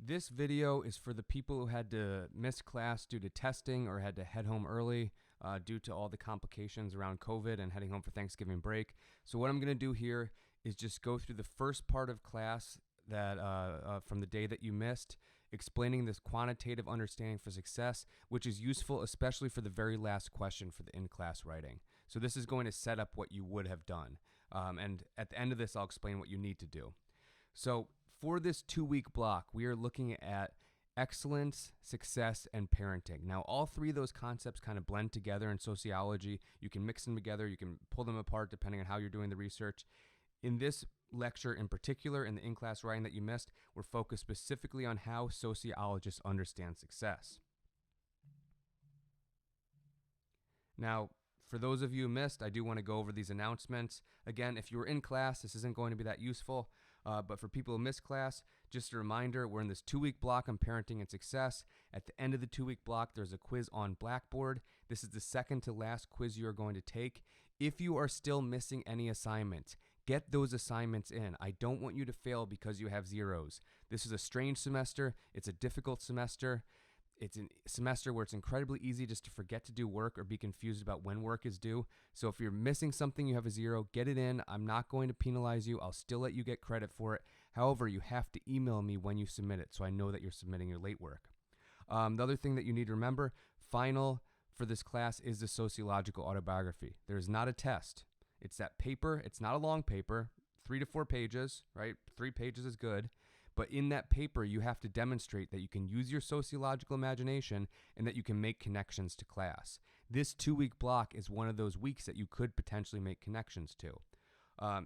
This video is for the people who had to miss class due to testing or had to head home early due to all the complications around COVID and heading home for Thanksgiving break. So what I'm going to do here is just go through the first part of class that from the day that you missed, explaining this quantitative understanding for success, which is useful especially for the very last question for the in-class writing. So this is going to set up what you would have done. And at the end of this, I'll explain what you need to do. So for this 2-week block, we are looking at excellence, success, and parenting. Now, all three of those concepts kind of blend together in sociology. You can mix them together. You can pull them apart depending on how you're doing the research. In this lecture in particular, in the in-class writing that you missed, we're focused specifically on how sociologists understand success. Now, for those of you who missed, I do want to go over these announcements. Again, if you were in class, this isn't going to be that useful. But for people who missed class, just a reminder, we're in this 2-week block on parenting and success. At the end of the 2-week block, there's a quiz on Blackboard. This is the second to last quiz you are going to take. If you are still missing any assignments, get those assignments in. I don't want you to fail because you have zeros. This is a strange semester. It's a difficult semester. It's a semester where it's incredibly easy just to forget to do work or be confused about when work is due. So if you're missing something, you have a zero, get it in. I'm not going to penalize you. I'll still let you get credit for it. However, you have to email me when you submit it so I know that you're submitting your late work. The other thing that you need to remember, final for this class is the sociological autobiography. There is not a test. It's that paper. It's not a long paper, 3 to 4 pages, right? 3 pages is good. But in that paper, you have to demonstrate that you can use your sociological imagination and that you can make connections to class. This 2-week block is one of those weeks that you could potentially make connections to.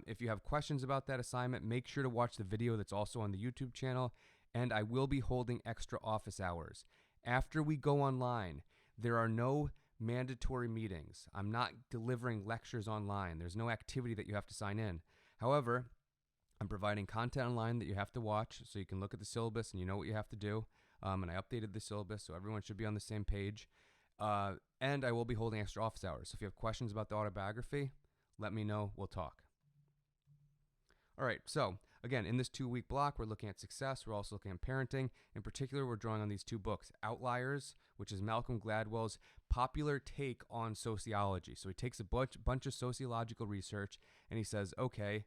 If you have questions about that assignment, make sure to watch the video that's also on the YouTube channel, and I will be holding extra office hours. After we go online, there are no mandatory meetings. I'm not delivering lectures online. There's no activity that you have to sign in. However, I'm providing content online that you have to watch so you can look at the syllabus and you know what you have to do. And I updated the syllabus so everyone should be on the same page. And I will be holding extra office hours. So if you have questions about the autobiography, let me know. We'll talk. All right. So again, in this 2-week block, we're looking at success. We're also looking at parenting. In particular, we're drawing on these 2 books, Outliers, which is Malcolm Gladwell's popular take on sociology. So he takes a bunch of sociological research and he says, okay,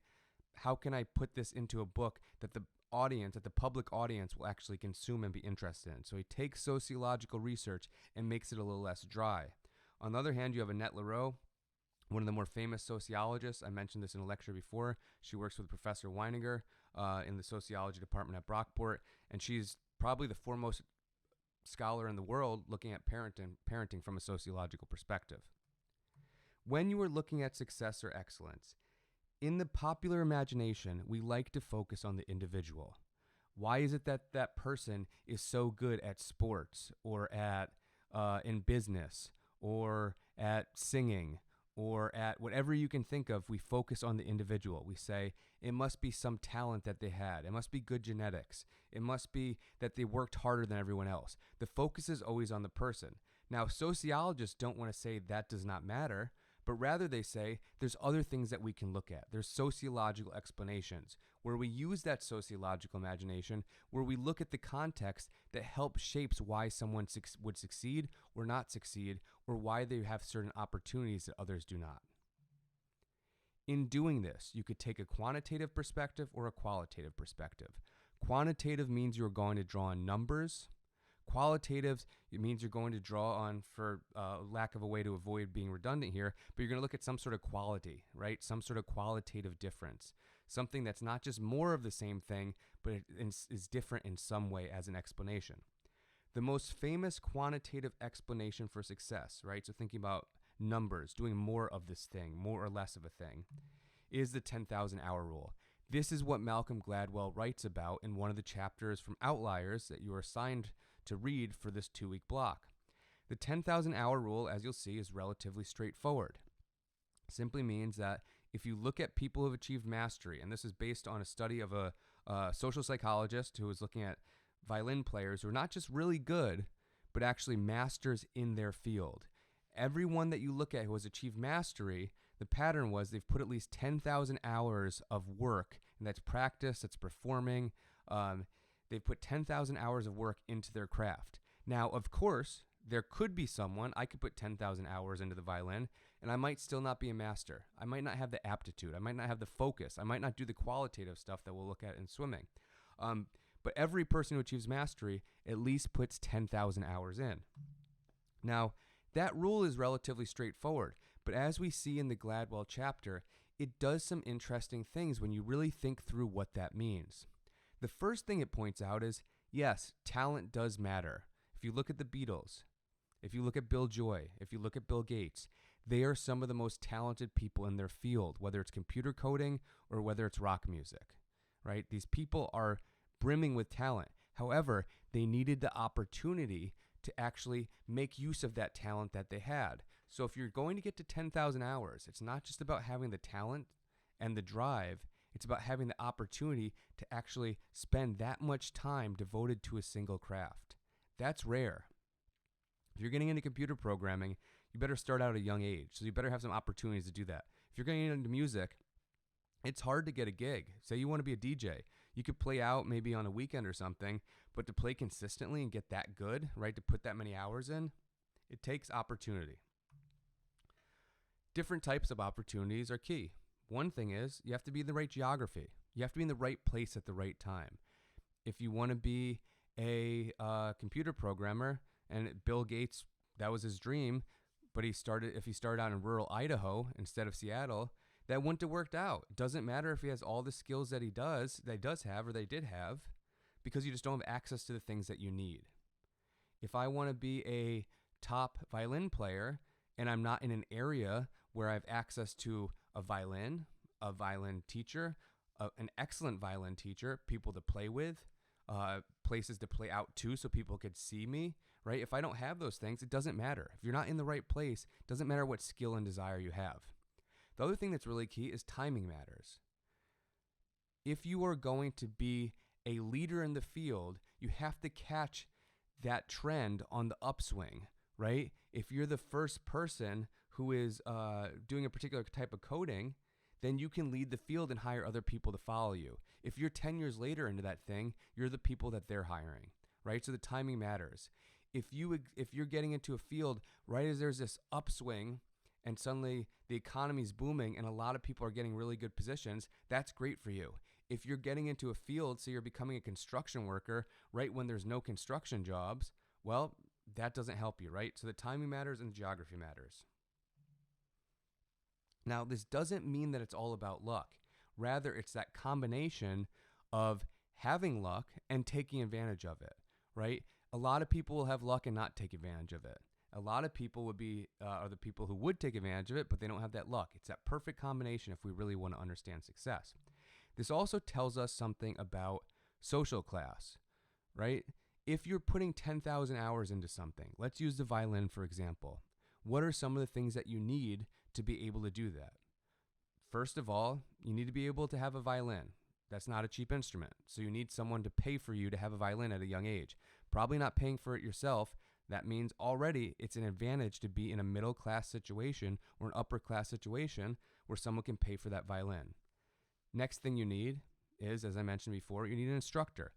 how can I put this into a book that the audience, that the public audience will actually consume and be interested in? So he takes sociological research and makes it a little less dry. On the other hand, you have Annette Lareau, one of the more famous sociologists. I mentioned this in a lecture before. She works with Professor Weininger in the sociology department at Brockport, and she's probably the foremost scholar in the world looking at parenting from a sociological perspective. When you are looking at success or excellence, in the popular imagination, we like to focus on the individual. Why is it that that person is so good at sports or at in business or at singing or at whatever you can think of? We focus on the individual. We say it must be some talent that they had. It must be good genetics. It must be that they worked harder than everyone else. The focus is always on the person. Now, sociologists don't want to say that does not matter, but rather they say there's other things that we can look at. There's sociological explanations where we use that sociological imagination, where we look at the context that helps shapes why someone would succeed or not succeed, or why they have certain opportunities that others do not. In doing this, you could take a quantitative perspective or a qualitative perspective. Quantitative means you're going to draw on numbers. Qualitative, it means you're going to draw on, for lack of a way to avoid being redundant here, but you're going to look at some sort of quality, right? Some sort of qualitative difference. Something that's not just more of the same thing, but it is different in some way as an explanation. The most famous quantitative explanation for success, right? So thinking about numbers, doing more of this thing, more or less of a thing, is the 10,000 hour rule. This is what Malcolm Gladwell writes about in one of the chapters from Outliers that you are assigned to read for this 2-week block. The 10,000 hour rule, as you'll see, is relatively straightforward. It simply means that if you look at people who have achieved mastery, and this is based on a study of a social psychologist who was looking at violin players who are not just really good, but actually masters in their field. Everyone that you look at who has achieved mastery, the pattern was they've put at least 10,000 hours of work, and that's practice, that's performing, They've put 10,000 hours of work into their craft. Now, of course, there could be someone, I could put 10,000 hours into the violin, and I might still not be a master. I might not have the aptitude. I might not have the focus. I might not do the qualitative stuff that we'll look at in swimming. But every person who achieves mastery at least puts 10,000 hours in. Now, that rule is relatively straightforward, but as we see in the Gladwell chapter, it does some interesting things when you really think through what that means. The first thing it points out is, yes, talent does matter. If you look at the Beatles, if you look at Bill Joy, if you look at Bill Gates, they are some of the most talented people in their field, whether it's computer coding or whether it's rock music, right? These people are brimming with talent. However, they needed the opportunity to actually make use of that talent that they had. So if you're going to get to 10,000 hours, it's not just about having the talent and the drive, it's about having the opportunity to actually spend that much time devoted to a single craft. That's rare. If you're getting into computer programming, you better start out at a young age. So you better have some opportunities to do that. If you're getting into music, it's hard to get a gig. Say you want to be a DJ. You could play out maybe on a weekend or something, but to play consistently and get that good, right, to put that many hours in, it takes opportunity. Different types of opportunities are key. One thing is you have to be in the right geography. You have to be in the right place at the right time. If you want to be a computer programmer, and Bill Gates, that was his dream, but if he started out in rural Idaho instead of Seattle, that wouldn't have worked out. It doesn't matter if he has all the skills that he does have, or they did have, because you just don't have access to the things that you need. If I want to be a top violin player and I'm not in an area where I have access to a violin teacher, an excellent violin teacher, people to play with, places to play out to so people could see me, right? If I don't have those things, it doesn't matter. If you're not in the right place, it doesn't matter what skill and desire you have. The other thing that's really key is timing matters. If you are going to be a leader in the field, you have to catch that trend on the upswing, right? If you're the first person who is doing a particular type of coding, then you can lead the field and hire other people to follow you. If you're 10 years later into that thing, you're the people that they're hiring, right? So the timing matters. If you're getting into a field right as there's this upswing and suddenly the economy's booming and a lot of people are getting really good positions, that's great for you. If you're getting into a field, so you're becoming a construction worker right when there's no construction jobs, well, that doesn't help you, right? So the timing matters and the geography matters. Now, this doesn't mean that it's all about luck. Rather, it's that combination of having luck and taking advantage of it, right? A lot of people will have luck and not take advantage of it. A lot of people are the people who would take advantage of it, but they don't have that luck. It's that perfect combination if we really want to understand success. This also tells us something about social class, right? If you're putting 10,000 hours into something, let's use the violin for example. What are some of the things that you need to be able to do that? First of all, you need to be able to have a violin. That's not a cheap instrument. So you need someone to pay for you to have a violin at a young age. Probably not paying for it yourself. That means already it's an advantage to be in a middle class situation or an upper class situation where someone can pay for that violin. Next thing you need is, as I mentioned before, you need an instructor.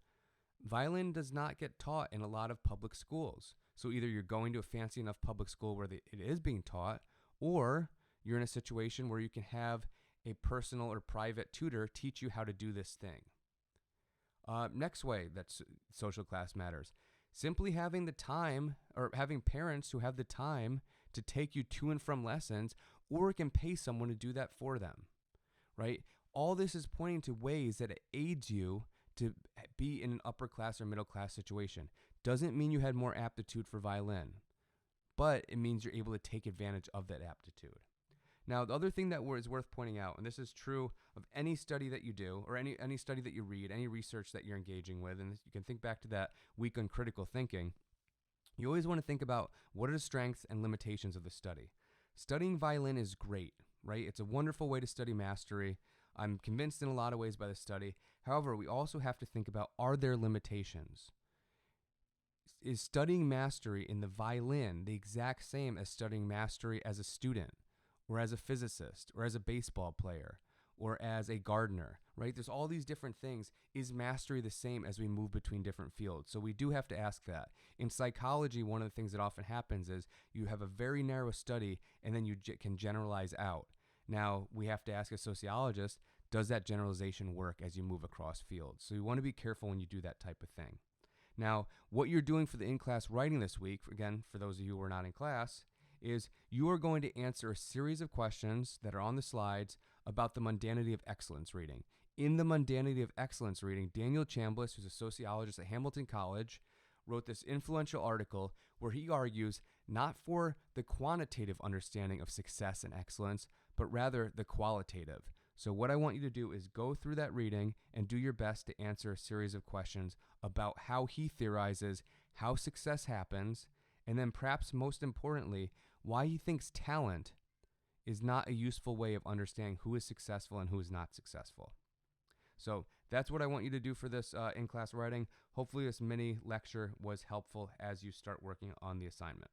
Violin does not get taught in a lot of public schools. So either you're going to a fancy enough public school where it is being taught, or you're in a situation where you can have a personal or private tutor teach you how to do this thing. Next way that social class matters. Simply having the time, or having parents who have the time to take you to and from lessons, or can pay someone to do that for them, right? All this is pointing to ways that it aids you to be in an upper class or middle class situation. Doesn't mean you had more aptitude for violin, but it means you're able to take advantage of that aptitude. Now, the other thing that is worth pointing out, and this is true of any study that you do, or any study that you read, any research that you're engaging with, and you can think back to that week on critical thinking, you always want to think about what are the strengths and limitations of the study. Studying violin is great, right? It's a wonderful way to study mastery. I'm convinced in a lot of ways by the study. However, we also have to think about, are there limitations? Is studying mastery in the violin the exact same as studying mastery as a student, or as a physicist, or as a baseball player, or as a gardener, right? There's all these different things. Is mastery the same as we move between different fields? So we do have to ask that. In psychology, one of the things that often happens is you have a very narrow study and then you can generalize out. Now, we have to ask a sociologist, does that generalization work as you move across fields? So you want to be careful when you do that type of thing. Now, what you're doing for the in-class writing this week, again, for those of you who are not in class, is you are going to answer a series of questions that are on the slides about the Mundanity of Excellence reading. In the Mundanity of Excellence reading, Daniel Chambliss, who's a sociologist at Hamilton College, wrote this influential article where he argues not for the quantitative understanding of success and excellence, but rather the qualitative. So what I want you to do is go through that reading and do your best to answer a series of questions about how he theorizes how success happens, and then perhaps most importantly, why he thinks talent is not a useful way of understanding who is successful and who is not successful. So that's what I want you to do for this in-class writing. Hopefully this mini lecture was helpful as you start working on the assignment.